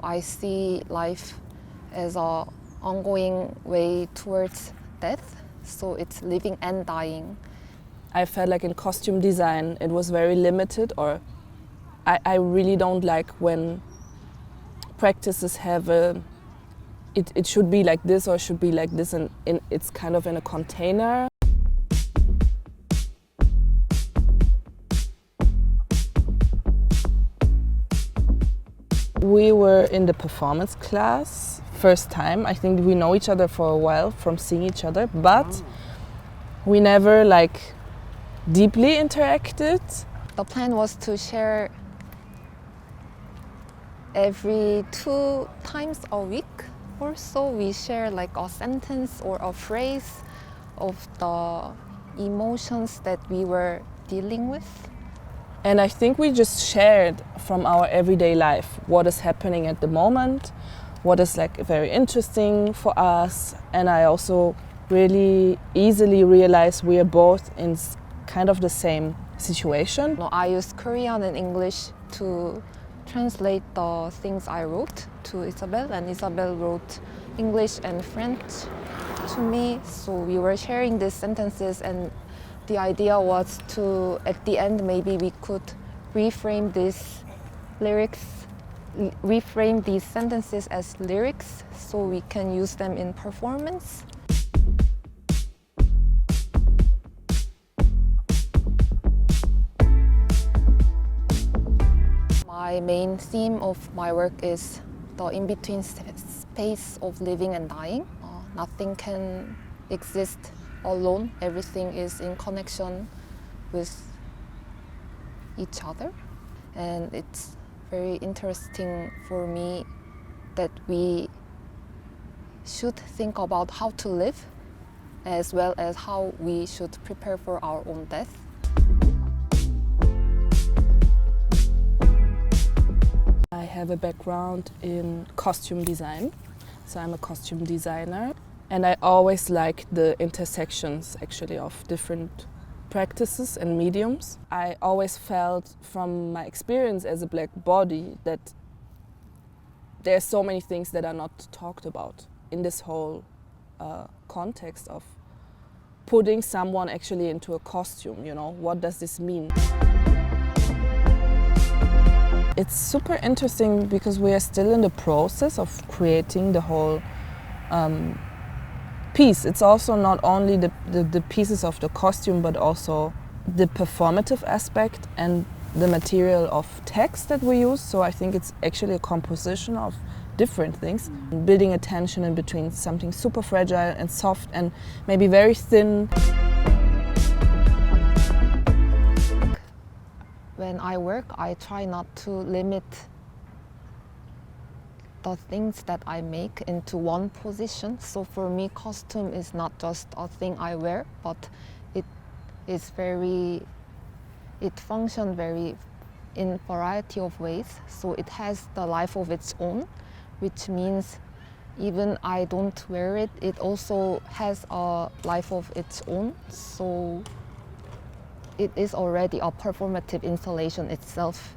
I see life as a ongoing way towards death, so it's living and dying. I felt like in costume design it was very limited, or I really don't like when practices have it should be like this or it should be like this, and it's kind of in a container. We were in the performance class, first time. I think we know each other for a while from seeing each other, but we never deeply interacted. The plan was to share every 2 times a week or so. We share a sentence or a phrase of the emotions that we were dealing with. And I think we just shared from our everyday life what is happening at the moment, what is very interesting for us. And I also really easily realized we are both in kind of the same situation. I used Korean and English to translate the things I wrote to Isabelle, and Isabelle wrote English and French to me. So we were sharing these sentences, and the idea was to, at the end, maybe we could reframe these lyrics, reframe these sentences as lyrics so we can use them in performance. My main theme of my work is the in-between space of living and dying. Nothing can exist alone. Everything is in connection with each other. And it's very interesting for me that we should think about how to live as well as how we should prepare for our own death. I have a background in costume design, so I'm a costume designer. And I always like the intersections actually of different practices and mediums. I always felt from my experience as a black body that there's so many things that are not talked about in this whole context of putting someone actually into a costume, what does this mean? It's super interesting because we are still in the process of creating the whole piece. It's also not only the pieces of the costume, but also the performative aspect and the material of text that we use. So I think it's actually a composition of different things, building a tension in between something super fragile and soft and maybe very thin. When I work, I try not to limit the things that I make into one position. So for me, costume is not just a thing I wear, but it functions very in variety of ways. So it has the life of its own, which means even I don't wear it, it also has a life of its own. So it is already a performative installation itself.